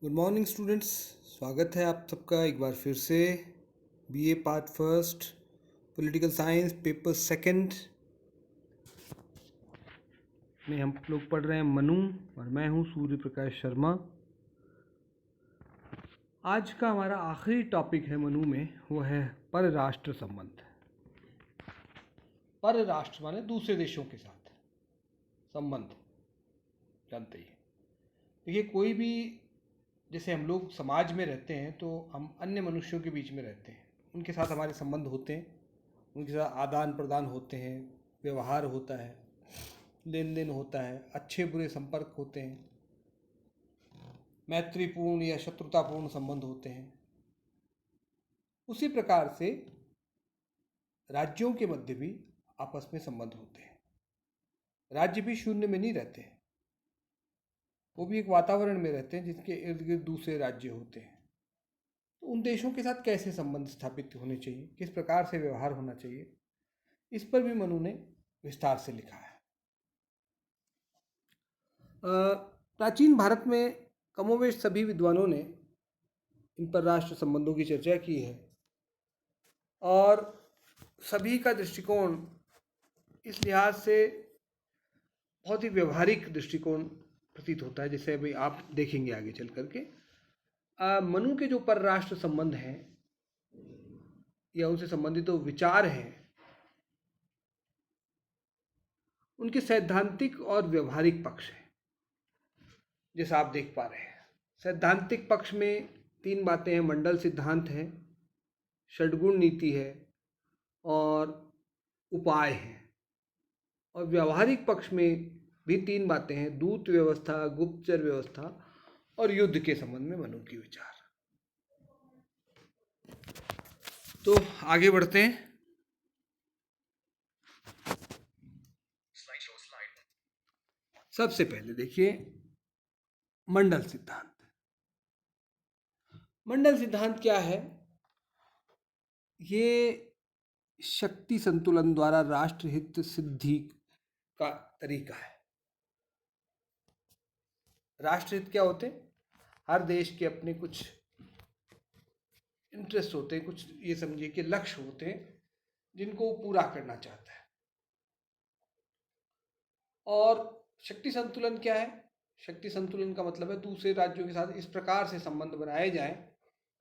Good morning students. स्वागत है आप सबका एक बार फिर से BA part first political science paper second में हम लोग पढ़ रहे हैं मनु और मैं हूं सूर्य प्रकाश शर्मा। आज का हमारा आखिरी टॉपिक है मनु में, वो है परराष्ट्र संबंध। परराष्ट्र माने दूसरे देशों के साथ संबंध, जानते ही हैं। देखिए, कोई भी, जैसे हम लोग समाज में रहते हैं तो हम अन्य मनुष्यों के बीच में रहते हैं, उनके साथ हमारे संबंध होते हैं, उनके साथ आदान प्रदान होते हैं, व्यवहार होता है, लेन देन होता है, अच्छे बुरे संपर्क होते हैं, मैत्रीपूर्ण या शत्रुतापूर्ण संबंध होते हैं। उसी प्रकार से राज्यों के मध्य भी आपस में संबंध होते हैं। राज्य भी शून्य में नहीं रहते हैं, वो भी एक वातावरण में रहते हैं जिसके इर्द गिर्द दूसरे राज्य होते हैं। तो उन देशों के साथ कैसे संबंध स्थापित होने चाहिए, किस प्रकार से व्यवहार होना चाहिए, इस पर भी मनु ने विस्तार से लिखा है। प्राचीन भारत में कमोवेश सभी विद्वानों ने इन परराष्ट्र संबंधों की चर्चा की है और सभी का दृष्टिकोण इस लिहाज से बहुत ही व्यवहारिक दृष्टिकोण प्रतीत होता है, जैसे अभी आप देखेंगे आगे चल करके। मनु के जो परराष्ट्र संबंध हैं या उनसे संबंधित जो विचार हैं, उनके सैद्धांतिक और व्यवहारिक पक्ष हैं, जैसा आप देख पा रहे हैं। सैद्धांतिक पक्ष में तीन बातें हैं, मंडल सिद्धांत है, षड्गुण नीति है और उपाय है। और व्यवहारिक पक्ष में भी तीन बातें हैं, दूत व्यवस्था, गुप्तचर व्यवस्था और युद्ध के संबंध में मनु की विचार। तो आगे बढ़ते हैं। सबसे पहले देखिए मंडल सिद्धांत। मंडल सिद्धांत क्या है? ये शक्ति संतुलन द्वारा राष्ट्रहित सिद्धि का तरीका है। राष्ट्रहित क्या होते हैं? हर देश के अपने कुछ इंटरेस्ट होते हैं, कुछ ये समझिए कि लक्ष्य होते हैं जिनको वो पूरा करना चाहता है। और शक्ति संतुलन क्या है? शक्ति संतुलन का मतलब है दूसरे राज्यों के साथ इस प्रकार से संबंध बनाए जाएं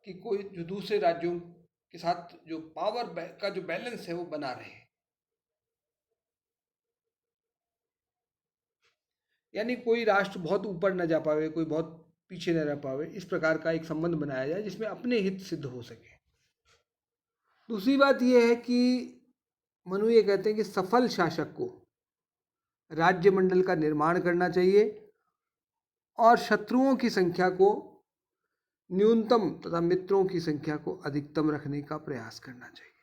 कि कोई जो दूसरे राज्यों के साथ जो पावर का जो बैलेंस है वो बना रहे। यानी कोई राष्ट्र बहुत ऊपर न जा पावे, कोई बहुत पीछे न रह पावे, इस प्रकार का एक संबंध बनाया जाए जिसमें अपने हित सिद्ध हो सके। दूसरी बात यह है कि मनु ये कहते हैं कि सफल शासक को राज्य मंडल का निर्माण करना चाहिए और शत्रुओं की संख्या को न्यूनतम तथा मित्रों की संख्या को अधिकतम रखने का प्रयास करना चाहिए।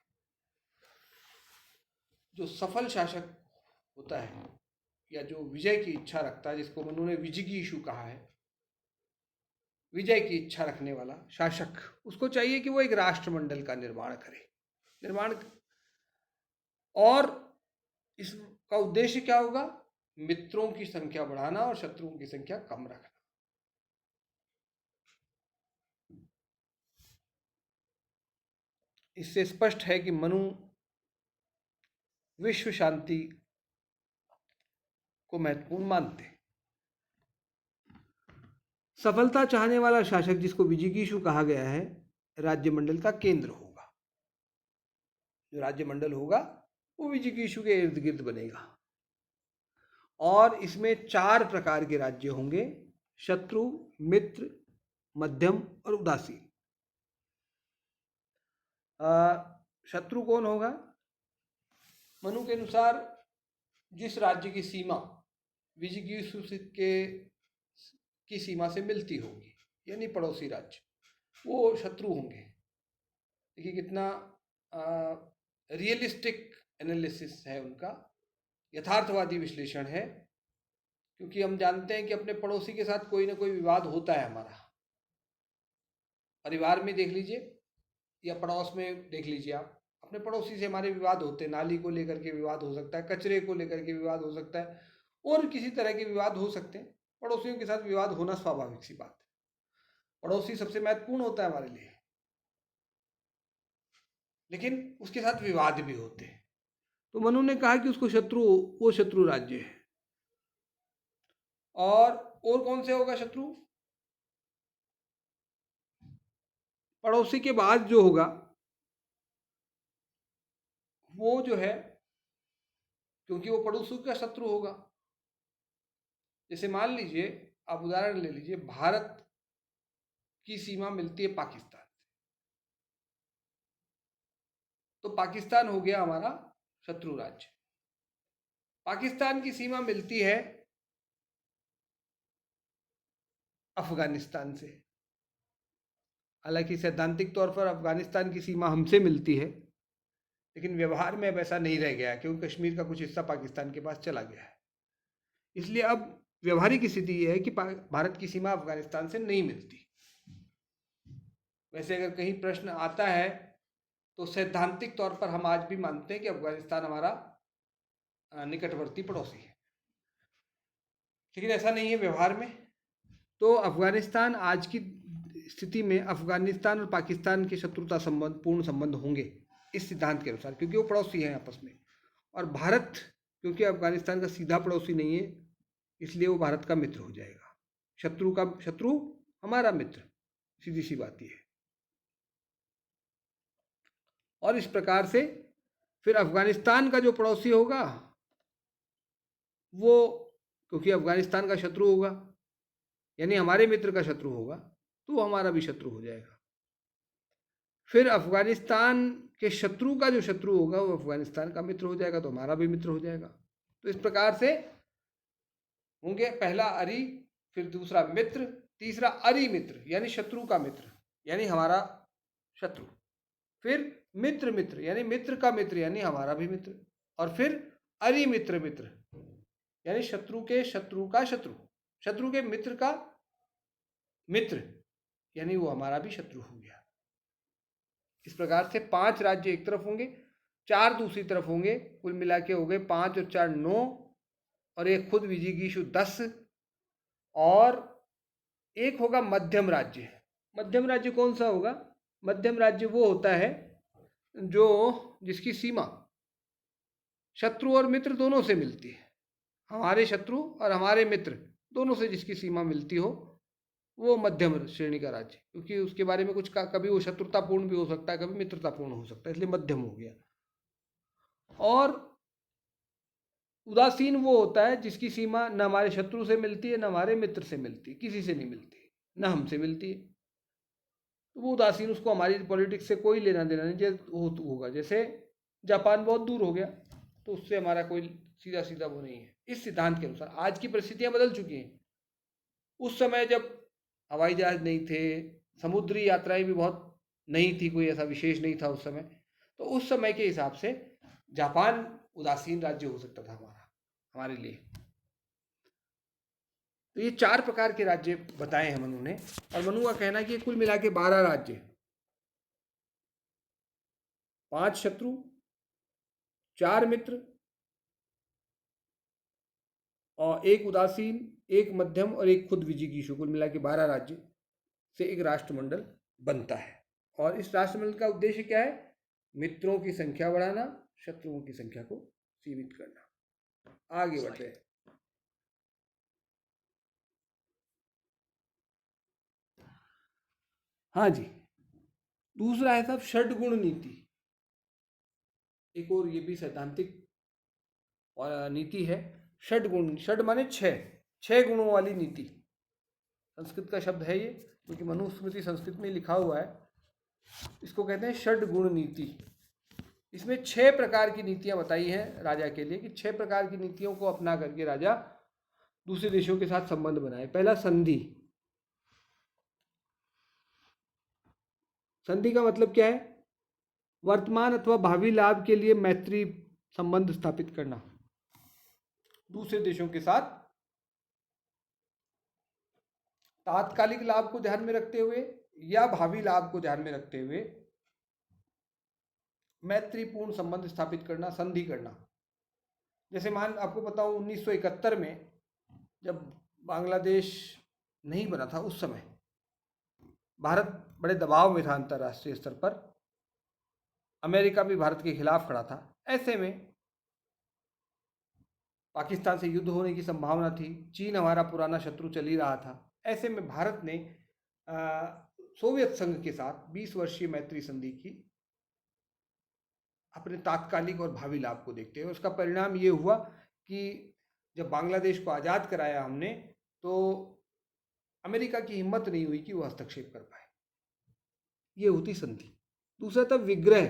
जो सफल शासक होता है या जो विजय की इच्छा रखता है, जिसको मनु ने विजिगीषु कहा है, विजय की इच्छा रखने वाला शासक, उसको चाहिए कि वो एक राष्ट्रमंडल का निर्माण करे। और इसका उद्देश्य क्या होगा? मित्रों की संख्या बढ़ाना और शत्रुओं की संख्या कम रखना। इससे स्पष्ट है कि मनु विश्व शांति को महत्वपूर्ण मानते हैं। सफलता चाहने वाला शासक, जिसको विजिगीषु कहा गया है, राज्यमंडल का केंद्र होगा। जो राज्यमंडल होगा वो विजिगीषु के इर्द गिर्द बनेगा और इसमें 4 प्रकार के राज्य होंगे: शत्रु, मित्र, मध्यम और उदासीन। शत्रु कौन होगा? मनु के अनुसार जिस राज्य की सीमा विजिगीषु की सीमा से मिलती होगी, यानी पड़ोसी राज्य, वो शत्रु होंगे। देखिए कितना रियलिस्टिक एनालिसिस है उनका, यथार्थवादी विश्लेषण है। क्योंकि हम जानते हैं कि अपने पड़ोसी के साथ कोई ना कोई विवाद होता है। हमारा परिवार में देख लीजिए या पड़ोस में देख लीजिए, आप अपने पड़ोसी से हमारे विवाद होते हैं। नाली को लेकर के विवाद हो सकता है, कचरे को लेकर के विवाद हो सकता है, और किसी तरह के विवाद हो सकते हैं। पड़ोसियों के साथ विवाद होना स्वाभाविक सी बात है। पड़ोसी सबसे महत्वपूर्ण होता है हमारे लिए, लेकिन उसके साथ विवाद भी होते हैं। तो मनु ने कहा कि उसको वो शत्रु राज्य है। और कौन से होगा शत्रु? पड़ोसी के बाद जो होगा वो जो है, क्योंकि वो पड़ोसी का शत्रु होगा। जैसे मान लीजिए, आप उदाहरण ले लीजिए, भारत की सीमा मिलती है पाकिस्तान से, तो पाकिस्तान हो गया हमारा शत्रु राज्य। पाकिस्तान की सीमा मिलती है अफगानिस्तान से। हालांकि सैद्धांतिक तौर पर अफगानिस्तान की सीमा हमसे मिलती है, लेकिन व्यवहार में अब ऐसा नहीं रह गया है, क्योंकि कश्मीर का कुछ हिस्सा पाकिस्तान के पास चला गया है। इसलिए अब व्यवहारिक स्थिति यह है कि भारत की सीमा अफगानिस्तान से नहीं मिलती। वैसे अगर कहीं प्रश्न आता है तो सैद्धांतिक तौर पर हम आज भी मानते हैं कि अफगानिस्तान हमारा निकटवर्ती पड़ोसी है, लेकिन ऐसा नहीं है व्यवहार में। तो अफगानिस्तान आज की स्थिति में अफगानिस्तान और पाकिस्तान के शत्रुता संबंध, पूर्ण संबंध होंगे इस सिद्धांत के अनुसार, क्योंकि वो पड़ोसी हैं आपस में। और भारत, क्योंकि अफगानिस्तान का सीधा पड़ोसी नहीं है, इसलिए वो भारत का मित्र हो जाएगा। शत्रु का शत्रु हमारा मित्र, सीधी सी बात ये है। और इस प्रकार से फिर अफगानिस्तान का जो पड़ोसी होगा वो, क्योंकि अफगानिस्तान का शत्रु होगा यानी हमारे मित्र का शत्रु होगा, तो वो हमारा भी शत्रु हो जाएगा। फिर अफगानिस्तान के शत्रु का जो शत्रु होगा वो अफगानिस्तान का मित्र हो जाएगा, तो हमारा भी मित्र हो जाएगा। तो इस प्रकार से होंगे, पहला अरि, फिर दूसरा मित्र, तीसरा अरि मित्र यानी शत्रु का मित्र यानी हमारा शत्रु, फिर मित्र मित्र यानी मित्र का मित्र यानी हमारा भी मित्र, और फिर अरि मित्र मित्र यानी शत्रु के शत्रु का शत्रु, शत्रु के मित्र का मित्र यानी वो हमारा भी शत्रु हो गया। इस प्रकार से 5 राज्य एक तरफ होंगे, 4 दूसरी तरफ होंगे, कुल मिला के हो गए 5 और 4 9, और एक खुद विजिगीषु 10, और एक होगा मध्यम राज्य। मध्यम राज्य कौन सा होगा? मध्यम राज्य वो होता है जिसकी सीमा शत्रु और मित्र दोनों से मिलती है। हमारे शत्रु और हमारे मित्र दोनों से जिसकी सीमा मिलती हो वो मध्यम श्रेणी का राज्य, क्योंकि उसके बारे में कुछ कभी वो शत्रुतापूर्ण भी हो सकता है, कभी मित्रतापूर्ण हो सकता है, इसलिए मध्यम हो गया। और उदासीन वो होता है जिसकी सीमा न हमारे शत्रु से मिलती है, न हमारे मित्र से मिलती है, किसी से नहीं मिलती, न हमसे मिलती है, तो वो उदासीन, उसको हमारी पॉलिटिक्स से कोई लेना देना नहीं होगा। जैसे जापान बहुत दूर हो गया तो उससे हमारा कोई सीधा सीधा वो नहीं है। इस सिद्धांत के अनुसार आज की परिस्थितियां बदल चुकी हैं। उस समय जब हवाई जहाज नहीं थे, समुद्री यात्राएं भी बहुत नहीं थी, कोई ऐसा विशेष नहीं था उस समय, तो उस समय के हिसाब से जापान उदासीन राज्य हो सकता था हमारे लिए। तो ये 4 प्रकार के राज्य बताए हैं मनु ने, और मनु का कहना है कि कुल मिला के 12 राज्य, 5 शत्रु, 4 मित्र, और 1 उदासीन, 1 मध्यम और 1 खुद विजिगीषु, कुल मिला के 12 राज्य से एक राष्ट्रमंडल बनता है। और इस राष्ट्रमंडल का उद्देश्य क्या है? मित्रों की संख्या बढ़ाना, शत्रुओं की संख्या को सीमित करना। आगे बढ़ते हैं। हाँ जी, दूसरा है साहब षड्गुण नीति। एक और ये भी सैद्धांतिक नीति है। षड्गुण, षड माने 6 गुणों वाली नीति। संस्कृत का शब्द है ये, क्योंकि मनुस्मृति संस्कृत में लिखा हुआ है। इसको कहते हैं षड्गुण नीति। इसमें 6 प्रकार की नीतियां बताई हैं राजा के लिए, कि 6 प्रकार की नीतियों को अपना करके राजा दूसरे देशों के साथ संबंध बनाए। पहला संधि। संधि का मतलब क्या है? वर्तमान अथवा भावी लाभ के लिए मैत्री संबंध स्थापित करना दूसरे देशों के साथ, तात्कालिक लाभ को ध्यान में रखते हुए या भावी लाभ को ध्यान में रखते हुए मैत्रीपूर्ण संबंध स्थापित करना, संधि करना। जैसे आपको बताऊं 1971 में जब बांग्लादेश नहीं बना था, उस समय भारत बड़े दबाव में था अंतर्राष्ट्रीय स्तर पर, अमेरिका भी भारत के खिलाफ खड़ा था। ऐसे में पाकिस्तान से युद्ध होने की संभावना थी, चीन हमारा पुराना शत्रु चल ही रहा था। ऐसे में भारत ने सोवियत संघ के साथ 20 वर्षीय मैत्री संधि की, अपने तात्कालिक और भावी लाभ को देखते हुए। उसका परिणाम ये हुआ कि जब बांग्लादेश को आज़ाद कराया हमने, तो अमेरिका की हिम्मत नहीं हुई कि वो हस्तक्षेप कर पाए। ये होती संधि। दूसरा था विग्रह,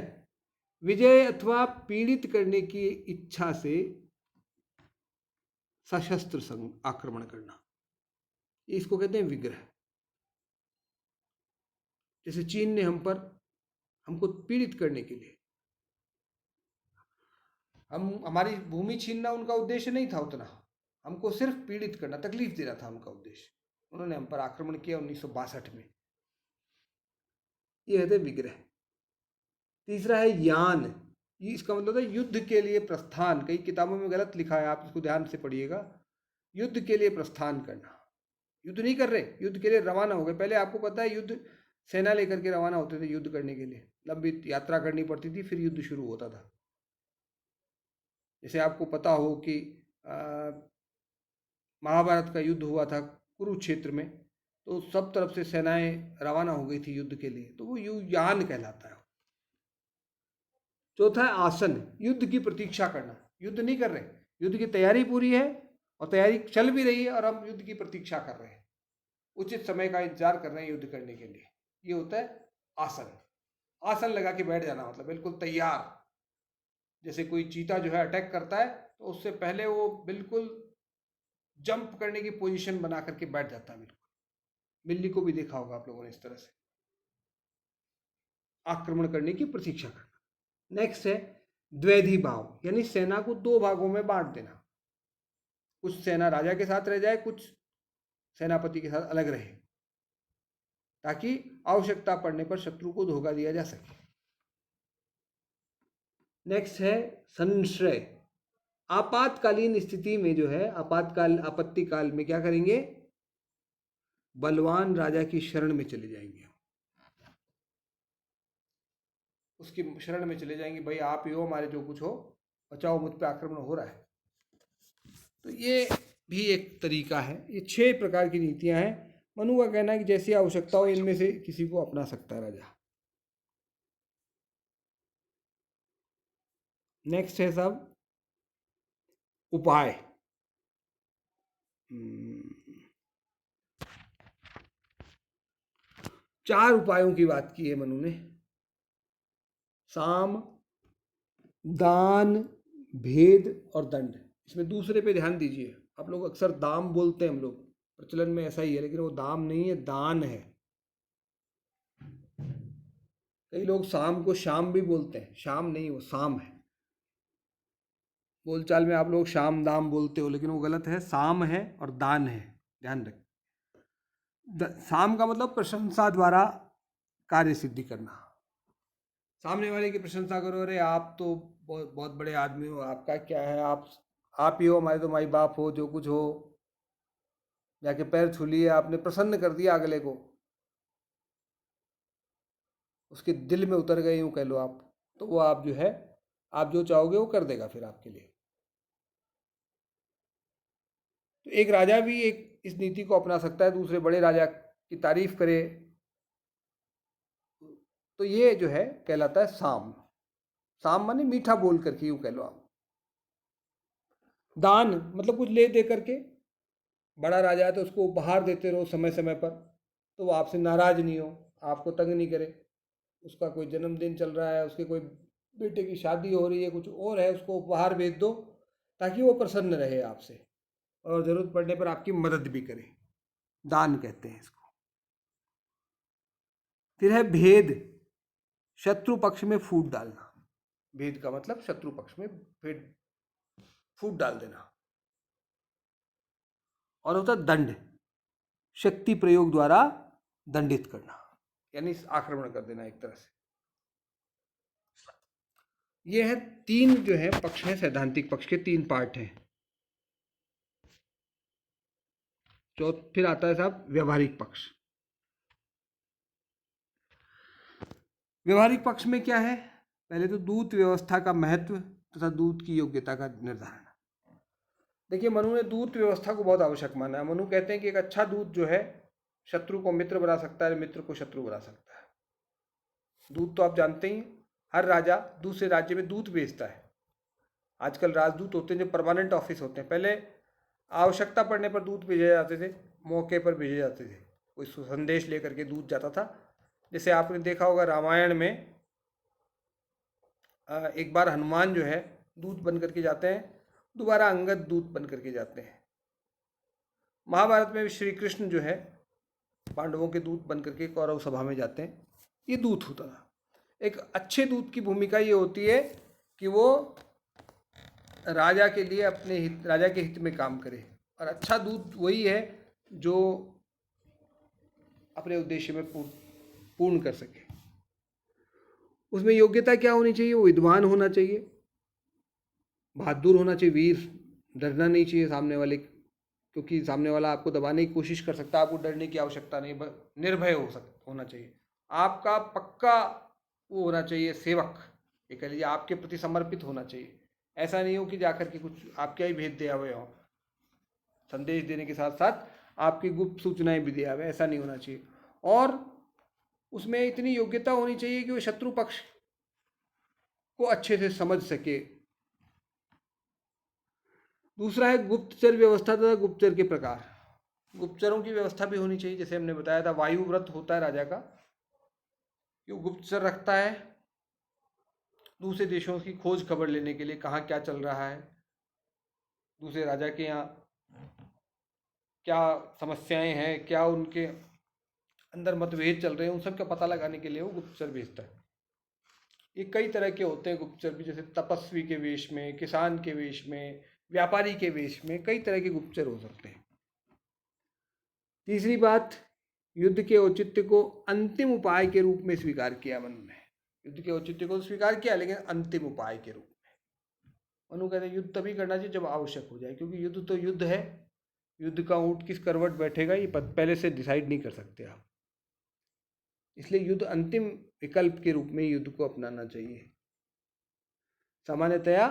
विजय अथवा पीड़ित करने की इच्छा से सशस्त्र आक्रमण करना, इसको कहते हैं विग्रह। जैसे चीन ने हमको पीड़ित करने के लिए, हमारी भूमि छीनना उनका उद्देश्य नहीं था उतना, हमको सिर्फ पीड़ित करना, तकलीफ देना था उनका उद्देश्य। उन्होंने हम पर आक्रमण किया 1962 में। ये है विग्रह। तीसरा है यान, ये इसका मतलब है युद्ध के लिए प्रस्थान। कई किताबों में गलत लिखा है, आप इसको ध्यान से पढ़िएगा। युद्ध के लिए प्रस्थान करना, युद्ध नहीं कर रहे, युद्ध के लिए रवाना हो गए। पहले आपको पता है युद्ध सेना लेकर के रवाना होते थे युद्ध करने के लिए, लंबी यात्रा करनी पड़ती थी, फिर युद्ध शुरू होता था। जैसे आपको पता हो कि महाभारत का युद्ध हुआ था कुरुक्षेत्र में, तो सब तरफ से सेनाएं रवाना हो गई थी युद्ध के लिए, तो वो यान कहलाता है। चौथा है आसन, युद्ध की प्रतीक्षा करना। युद्ध नहीं कर रहे, युद्ध की तैयारी पूरी है और तैयारी चल भी रही है और हम युद्ध की प्रतीक्षा कर रहे हैं, उचित समय का इंतजार कर रहे हैं युद्ध करने के लिए। ये होता है आसन। आसन लगा के बैठ जाना, मतलब बिल्कुल तैयार। जैसे कोई चीता जो है अटैक करता है, तो उससे पहले वो बिल्कुल जंप करने की पोजीशन बना करके बैठ जाता है। बिल्कुल, बिल्ली को भी देखा होगा आप लोगों ने इस तरह से आक्रमण करने की प्रतीक्षा करना। नेक्स्ट है द्वैधी भाव, यानी सेना को दो भागों में बांट देना। कुछ सेना राजा के साथ रह जाए, कुछ सेनापति के साथ अलग रहे, ताकि आवश्यकता पड़ने पर शत्रु को धोखा दिया जा सके। नेक्स्ट है संशय, आपातकालीन स्थिति में जो है, आपत्ति काल में क्या करेंगे, बलवान राजा की शरण में चले जाएंगे, उसकी शरण में चले जाएंगे, भाई आप ही हो, हमारे जो कुछ हो बचाओ, मुझ पे आक्रमण हो रहा है। तो ये भी एक तरीका है। ये 6 प्रकार की नीतियां हैं। मनु का कहना है कि जैसी आवश्यकता हो इनमें से किसी को अपना सकता है राजा। नेक्स्ट है सब उपाय। 4 उपायों की बात की है मनु ने, साम, दान, भेद और दंड। इसमें दूसरे पे ध्यान दीजिए। आप लोग अक्सर दाम बोलते हैं, हम लोग प्रचलन में ऐसा ही है, लेकिन वो दाम नहीं है, दान है। कई लोग शाम को शाम भी बोलते हैं, शाम नहीं, वो शाम है। बोलचाल में आप लोग शाम दाम बोलते हो, लेकिन वो गलत है, शाम है और दान है, ध्यान रखें। शाम का मतलब प्रशंसा द्वारा कार्य सिद्धि करना। सामने वाले की प्रशंसा करो, अरे आप तो बहुत बहुत बड़े आदमी हो, आपका क्या है, आप ही हो, हमारे तो माई बाप हो, जो कुछ हो, जाके पैर छू लिए, आपने प्रसन्न कर दिया अगले को, उसके दिल में उतर गए यूँ कह लो आप, तो वो आप जो है, आप जो चाहोगे वो कर देगा फिर आपके लिए। तो एक राजा भी इस नीति को अपना सकता है, दूसरे बड़े राजा की तारीफ करे, तो ये जो है कहलाता है साम। साम माने मीठा बोल करके यूँ कह लो आप। दान मतलब कुछ ले दे करके, बड़ा राजा है तो उसको उपहार देते रहो समय समय पर, तो वो आपसे नाराज नहीं हो, आपको तंग नहीं करे। उसका कोई जन्मदिन चल रहा है, उसके कोई बेटे की शादी हो रही है, कुछ और है, उसको उपहार भेज दो ताकि वो प्रसन्न रहे आपसे और जरूरत पड़ने पर आपकी मदद भी करे। दान कहते हैं इसको। फिर है भेद, शत्रु पक्ष में फूट डालना। भेद का मतलब शत्रु पक्ष में फूट डाल देना। और होता है दंड, शक्ति प्रयोग द्वारा दंडित करना, यानी आक्रमण कर देना एक तरह से। ये है 3 जो है पक्ष है, सैद्धांतिक पक्ष के 3 पार्ट हैं। फिर आता है साहब व्यवहारिक पक्ष। व्यवहारिक पक्ष में क्या है? पहले तो दूत व्यवस्था का महत्व तथा दूत की योग्यता का निर्धारण। देखिए, मनु ने दूत व्यवस्था को बहुत आवश्यक माना है। मनु कहते हैं कि एक अच्छा दूत जो है शत्रु को मित्र बना सकता है, मित्र को शत्रु बना सकता है। दूत तो आप जानते ही, हर राजा दूसरे राज्य में दूत भेजता है। आजकल राजदूत होते हैं जो परमानेंट ऑफिस होते हैं। पहले आवश्यकता पड़ने पर दूत भेजे जाते थे, मौके पर भेजे जाते थे, कोई संदेश लेकर के दूत जाता था। जैसे आपने देखा होगा रामायण में एक बार हनुमान जो है दूत बन करके जाते हैं, दोबारा अंगद दूत बन करके जाते हैं। महाभारत में भी श्री कृष्ण जो है पांडवों के दूत बन करके कौरव सभा में जाते हैं। ये दूत होता था। एक अच्छे दूत की भूमिका ये होती है कि वो राजा के लिए अपने हित, राजा के हित में काम करे। और अच्छा दूत वही है जो अपने उद्देश्य में पूर्ण कर सके। उसमें योग्यता क्या होनी चाहिए? वो विद्वान होना चाहिए, बहादुर होना चाहिए, वीर, डरना नहीं चाहिए सामने वाले, क्योंकि सामने वाला आपको दबाने की कोशिश कर सकता है। आपको डरने की आवश्यकता नहीं, निर्भय होना चाहिए। आपका पक्का वो होना चाहिए सेवक, ये कह लीजिए आपके प्रति समर्पित होना चाहिए। ऐसा नहीं हो कि जाकर के कुछ आपके ही भेज दिया हुए हो, संदेश देने के साथ साथ आपकी गुप्त सूचनाएं भी दिया हुआ, ऐसा नहीं होना चाहिए। और उसमें इतनी योग्यता होनी चाहिए कि वो शत्रु पक्ष को अच्छे से समझ सके। दूसरा है गुप्तचर व्यवस्था तथा गुप्तचर के प्रकार। गुप्तचरों की व्यवस्था भी होनी चाहिए। जैसे हमने बताया था, वायु व्रत होता है राजा का, वो गुप्तचर रखता है दूसरे देशों की खोज खबर लेने के लिए, कहाँ क्या चल रहा है, दूसरे राजा के यहाँ क्या समस्याएं हैं, क्या उनके अंदर मतभेद चल रहे हैं, उन सब का पता लगाने के लिए वो गुप्तचर भेजता है। ये कई तरह के होते हैं गुप्तचर भी, जैसे तपस्वी के वेश में, किसान के वेश में, व्यापारी के वेश में, कई तरह के गुप्तचर हो सकते हैं। तीसरी बात, युद्ध के औचित्य को अंतिम उपाय के रूप में स्वीकार किया मनु ने। युद्ध के औचित्य को स्वीकार किया, लेकिन अंतिम उपाय के रूप में। मनु कहते हैं युद्ध तभी करना चाहिए जब आवश्यक हो जाए, क्योंकि युद्ध तो युद्ध है। युद्ध का ऊंट किस करवट बैठेगा ये पहले से डिसाइड नहीं कर सकते आप। इसलिए युद्ध अंतिम विकल्प के रूप में युद्ध को अपनाना चाहिए। सामान्यतया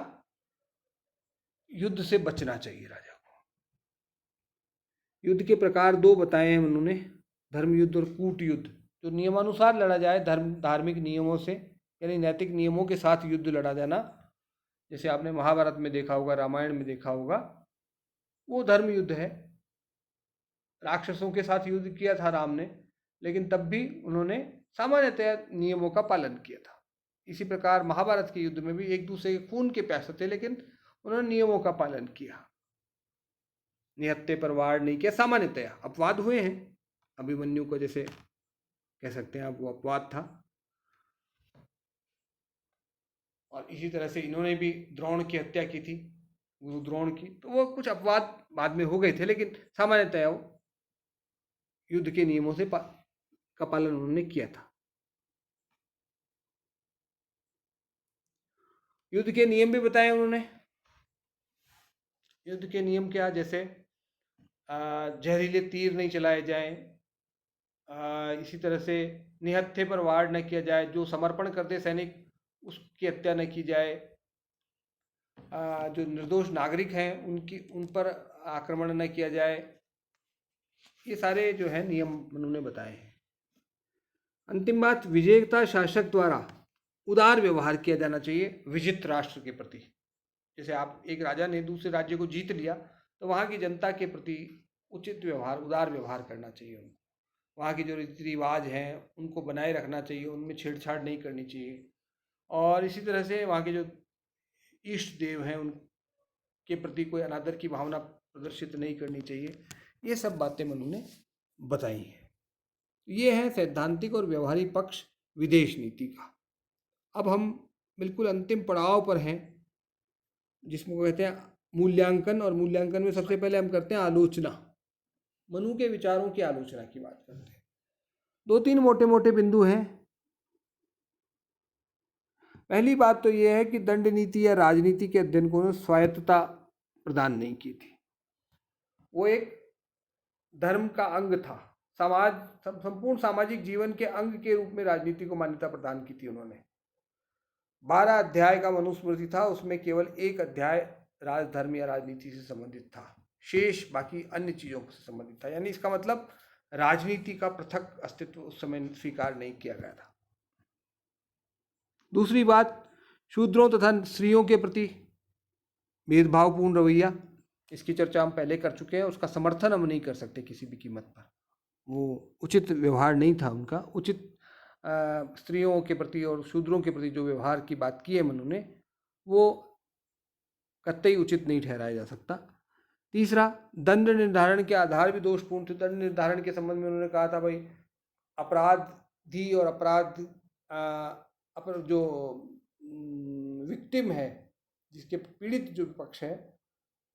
युद्ध से बचना चाहिए राजा को। युद्ध के प्रकार दो बताए हैं उन्होंने, धर्म युद्ध और कूट युद्ध। जो नियमानुसार लड़ा जाए, धार्मिक नियमों से, यानी नैतिक नियमों के साथ युद्ध लड़ा जाना, जैसे आपने महाभारत में देखा होगा, रामायण में देखा होगा, वो धर्म युद्ध है। राक्षसों के साथ युद्ध किया था राम ने, लेकिन तब भी उन्होंने सामान्यतया नियमों का पालन किया था। इसी प्रकार महाभारत के युद्ध में भी एक दूसरे के खून के प्यासे थे, लेकिन उन्होंने नियमों का पालन किया, निहत्थे पर वार नहीं किया। सामान्यतया अपवाद हुए हैं, अभिमन्यु को जैसे कह सकते हैं आप, वो अपवाद था। और इसी तरह से इन्होंने भी द्रोण की हत्या की थी, गुरु द्रोण की, तो वो कुछ अपवाद बाद में हो गए थे, लेकिन सामान्यतया वो युद्ध के नियमों से का पालन उन्होंने किया था। युद्ध के नियम भी बताए उन्होंने। युद्ध के नियम क्या, जैसे जहरीले तीर नहीं चलाए जाएं, इसी तरह से निहत्थे पर वार न किया जाए, जो समर्पण करते सैनिक उसकी हत्या न की जाए, जो निर्दोष नागरिक हैं उन पर आक्रमण न किया जाए। ये सारे जो है नियम उन्होंने बताए हैं। अंतिम बात, विजेता शासक द्वारा उदार व्यवहार किया जाना चाहिए विजित राष्ट्र के प्रति। जैसे आप, एक राजा ने दूसरे राज्य को जीत लिया, तो वहाँ की जनता के प्रति उचित व्यवहार, उदार व्यवहार करना चाहिए उनको। वहाँ के जो रीति रिवाज हैं उनको बनाए रखना चाहिए, उनमें छेड़छाड़ नहीं करनी चाहिए। और इसी तरह से वहाँ के जो इष्ट देव हैं उनके प्रति कोई अनादर की भावना प्रदर्शित नहीं करनी चाहिए। ये सब बातें मनु ने बताई हैं। ये है सैद्धांतिक और व्यवहारिक पक्ष विदेश नीति का। अब हम बिल्कुल अंतिम पड़ाव पर हैं, जिसमें कहते हैं मूल्यांकन। और मूल्यांकन में सबसे पहले हम करते हैं आलोचना, मनु के विचारों की आलोचना की बात करते हैं। दो तीन मोटे मोटे बिंदु हैं। पहली बात तो यह है कि दंड नीति या राजनीति के अध्ययन को स्वायत्तता प्रदान नहीं की थी। वो एक धर्म का अंग था, संपूर्ण सामाजिक जीवन के अंग के रूप में राजनीति को मान्यता प्रदान की थी उन्होंने। 12 अध्याय का मनुस्मृति था, उसमें केवल 1 अध्याय राजधर्म या राजनीति से संबंधित था, शेष बाकी अन्य चीजों से संबंधित था। यानी इसका मतलब राजनीति का पृथक अस्तित्व उस समय स्वीकार नहीं किया गया था। दूसरी बात, शूद्रों तथा स्त्रियों के प्रति भेदभावपूर्ण रवैया, इसकी चर्चा हम पहले कर चुके हैं। उसका समर्थन हम नहीं कर सकते किसी भी कीमत पर, वो उचित व्यवहार नहीं था उनका। उचित स्त्रियों के प्रति और शूद्रों के प्रति जो व्यवहार की बात की है मनु ने, वो कतई उचित नहीं ठहराया जा सकता। तीसरा, दंड निर्धारण के आधार भी दोषपूर्ण थे। दंड निर्धारण के संबंध में उन्होंने कहा था भाई अपराधी और अपर जो विक्टिम है, जिसके पीड़ित जो पक्ष है,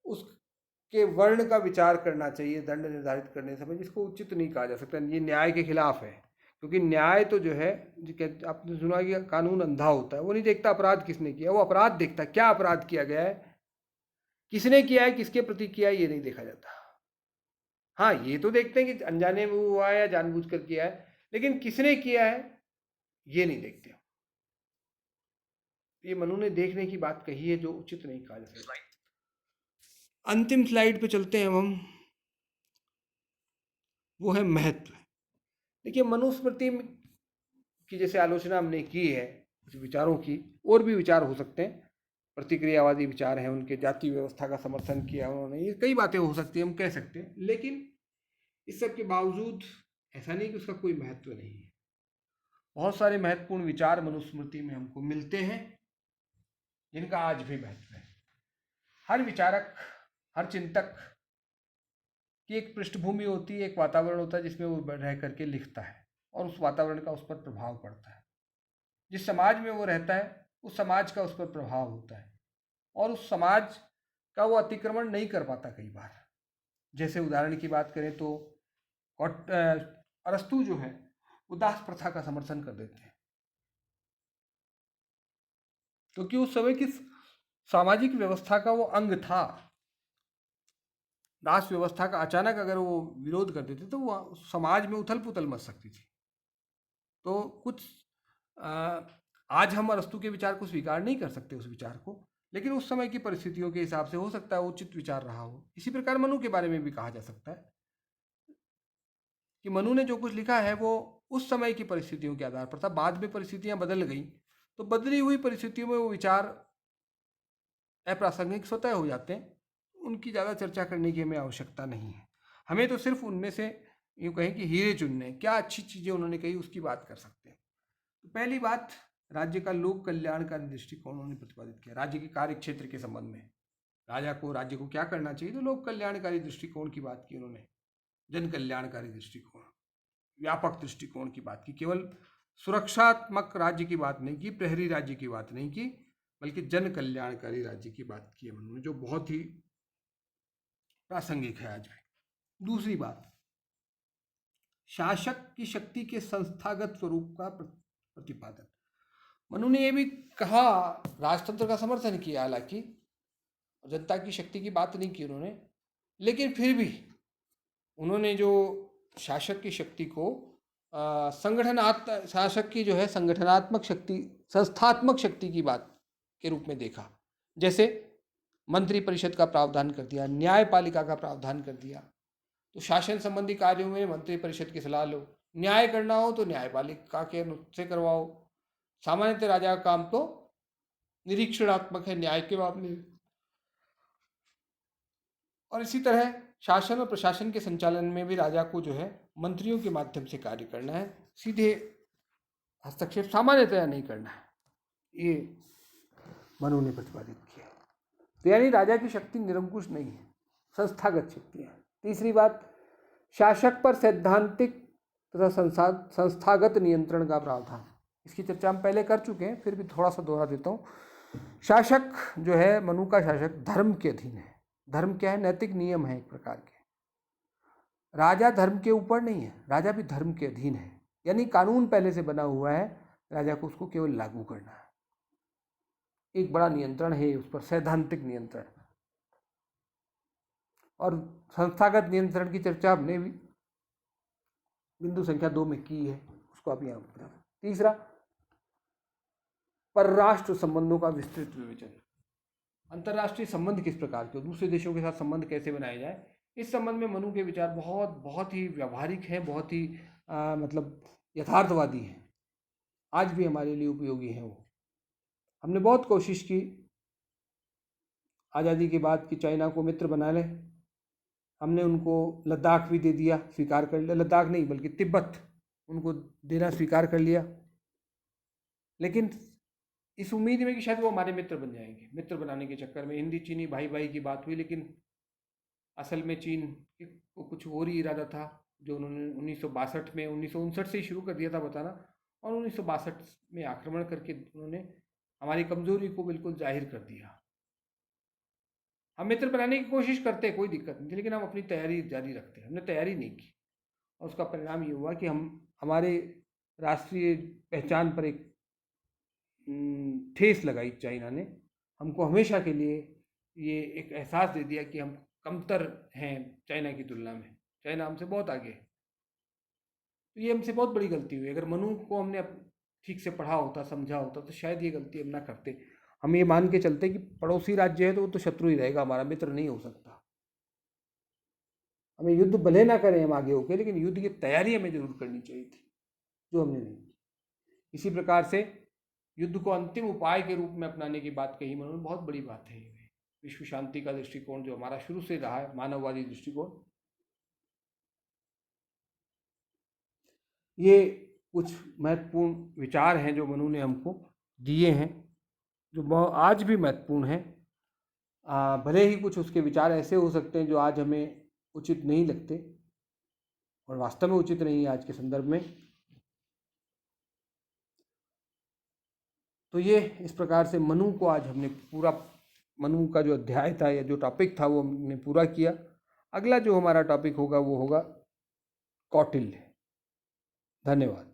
उसके वर्ण का विचार करना चाहिए दंड निर्धारित करने समय, जिसको उचित नहीं कहा जा सकता। ये न्याय के खिलाफ है, क्योंकि न्याय तो जो है, आपने सुना कि कानून अंधा होता है, वो नहीं देखता अपराध किसने किया, वो अपराध देखता है क्या अपराध किया गया है, किसने किया है, किसके प्रति किया है, ये नहीं देखा जाता। हाँ, ये तो देखते हैं कि अनजाने में हुआ है या जानबूझकर किया है, लेकिन किसने किया है ये नहीं देखते। ये मनु ने देखने की बात कही है जो उचित नहीं कहा जा सकता। अंतिम स्लाइड पे चलते हैं हम, वो है महत्व। देखिए, मनुस्मृति की जैसे आलोचना हमने की है कुछ विचारों की, और भी विचार हो सकते हैं, प्रतिक्रियावादी विचार हैं उनके, जाति व्यवस्था का समर्थन किया उन्होंने, ये कई बातें हो सकती है, हम कह सकते हैं। लेकिन इस सब के बावजूद ऐसा नहीं कि उसका कोई महत्व नहीं है। बहुत सारे महत्वपूर्ण विचार मनुस्मृति में हमको मिलते हैं जिनका आज भी महत्व है। हर विचारक, हर चिंतक की एक पृष्ठभूमि होती है, एक वातावरण होता है जिसमें वो रह करके लिखता है, और उस वातावरण का उस पर प्रभाव पड़ता है। जिस समाज में वो रहता है उस समाज का उस पर प्रभाव होता है, और उस समाज का वो अतिक्रमण नहीं कर पाता कई बार। जैसे उदाहरण की बात करें तो अरस्तु जो है वो दास प्रथा का समर्थन कर देते हैं, क्योंकि उस समय की सामाजिक व्यवस्था का वो अंग था। दास व्यवस्था का अचानक अगर वो विरोध कर देते तो वो समाज में उथल पुथल मच सकती थी। तो कुछ आज हम अरस्तु के विचार को स्वीकार नहीं कर सकते उस विचार को, लेकिन उस समय की परिस्थितियों के हिसाब से हो सकता है उचित विचार रहा हो। इसी प्रकार मनु के बारे में भी कहा जा सकता है कि मनु ने जो कुछ लिखा है वो उस समय की परिस्थितियों के आधार पर था। बाद में परिस्थितियां बदल गई तो बदली हुई परिस्थितियों में वो विचार अप्रासंगिक स्वतः हो जाते हैं, उनकी ज़्यादा चर्चा करने की हमें आवश्यकता नहीं है। हमें तो सिर्फ उनमें से यूँ कहें कि हीरे चुनने, क्या अच्छी चीज़ें उन्होंने कही उसकी बात कर सकते हैं। तो पहली बात, राज्य का लोक कल्याणकारी दृष्टिकोण उन्होंने प्रतिपादित किया। राज्य के कार्य क्षेत्र के संबंध में राज्य को क्या करना चाहिए, तो लोक कल्याणकारी दृष्टिकोण की बात की उन्होंने, जन कल्याणकारी दृष्टिकोण, व्यापक दृष्टिकोण की बात की। केवल सुरक्षात्मक राज्य की बात नहीं की, प्रहरी राज्य की बात नहीं की, बल्कि जन कल्याणकारी राज्य की बात की है उन्होंने, जो बहुत ही प्रासंगिक है आज भी। दूसरी बात, शासक की शक्ति के संस्थागत स्वरूप का प्रतिपादन। मनु ने यह भी कहा, राजतंत्र का समर्थन किया, हालांकि जनता की शक्ति की बात नहीं की उन्होंने, लेकिन फिर भी उन्होंने जो शासक की शक्ति को शासक की जो है संगठनात्मक शक्ति, संस्थात्मक शक्ति की बात के रूप में देखा। जैसे मंत्री परिषद का प्रावधान कर दिया, न्यायपालिका का प्रावधान कर दिया। तो शासन संबंधी कार्यों में मंत्री परिषद की सलाह लो, न्याय करना हो तो न्यायपालिका के से करवाओ। सामान्यतः राजा का काम तो निरीक्षणात्मक है न्याय के मामले में, और इसी तरह शासन और प्रशासन के संचालन में भी राजा को जो है मंत्रियों के माध्यम से कार्य करना है, सीधे हस्तक्षेप सामान्यतया नहीं करना है, ये मनु ने प्रतिपादित किया। तो यानी राजा की शक्ति निरंकुश नहीं है, संस्थागत शक्ति है। तीसरी बात, शासक पर सैद्धांतिक तथा संस्थागत नियंत्रण का प्रावधान। इसकी चर्चा हम पहले कर चुके हैं, फिर भी थोड़ा सा दोहरा देता हूँ। शासक जो है, मनु का शासक धर्म के अधीन है। धर्म क्या है? नैतिक नियम है एक प्रकार के। राजा धर्म के ऊपर नहीं है, राजा भी धर्म के अधीन है, यानी कानून पहले से बना हुआ है, राजा को उसको केवल लागू करना है। एक बड़ा नियंत्रण है उस पर, सैद्धांतिक नियंत्रण। और संस्थागत नियंत्रण की चर्चा हमने भी बिंदु संख्या 2 में की है, उसको आप यहाँ पर। तीसरा, परराष्ट्र संबंधों का विस्तृत विवेचन। अंतर्राष्ट्रीय संबंध किस प्रकार के, दूसरे देशों के साथ संबंध कैसे बनाए जाए, इस संबंध में मनु के विचार बहुत ही व्यावहारिक हैं, बहुत ही मतलब यथार्थवादी हैं, आज भी हमारे लिए उपयोगी हैं। वो हमने बहुत कोशिश की आज़ादी के बाद कि चाइना को मित्र बना लें। हमने उनको लद्दाख भी दे दिया, स्वीकार कर लिया, लद्दाख नहीं बल्कि तिब्बत उनको देना स्वीकार कर लिया, लेकिन इस उम्मीद में कि शायद वो हमारे मित्र बन जाएंगे। मित्र बनाने के चक्कर में हिंदी चीनी भाई भाई की बात हुई, लेकिन असल में चीन को कुछ और ही इरादा था, जो उन्होंने 1962 में 1959 से ही शुरू कर दिया था बताना, और 1962 में आक्रमण करके उन्होंने हमारी कमजोरी को बिल्कुल जाहिर कर दिया। हम मित्र बनाने की कोशिश करते, कोई दिक्कत नहीं थी, लेकिन हम अपनी तैयारी जारी रखते। हमने तैयारी नहीं की और उसका परिणाम ये हुआ कि हम हमारे राष्ट्रीय पहचान पर एक ठेस लगाई चाइना ने। हमको हमेशा के लिए ये एक एहसास दे दिया कि हम कमतर हैं चाइना की तुलना में, चाइना हमसे बहुत आगे है। तो ये हमसे बहुत बड़ी गलती हुई। अगर मनु को हमने ठीक से पढ़ा होता, समझा होता, तो शायद ये गलती हम ना करते। हम ये मान के चलते कि पड़ोसी राज्य है तो वो तो शत्रु ही रहेगा, हमारा मित्र नहीं हो सकता। हमें युद्ध भले ना करें हम आगे होकर, लेकिन युद्ध की तैयारी हमें जरूर करनी चाहिए थी, जो हमने नहीं की। इसी प्रकार से युद्ध को अंतिम उपाय के रूप में अपनाने की बात कही मनु ने, बहुत बड़ी बात है। विश्व शांति का दृष्टिकोण जो हमारा शुरू से रहा है, मानववादी दृष्टिकोण, ये कुछ महत्वपूर्ण विचार हैं जो मनु ने हमको दिए हैं, जो आज भी महत्वपूर्ण हैं। भले ही कुछ उसके विचार ऐसे हो सकते हैं जो आज हमें उचित नहीं लगते और वास्तव में उचित नहीं है आज के संदर्भ में। तो ये इस प्रकार से मनु को आज हमने पूरा, मनु का जो अध्याय था या जो टॉपिक था वो हमने पूरा किया। अगला जो हमारा टॉपिक होगा वो होगा कौटिल्य। धन्यवाद।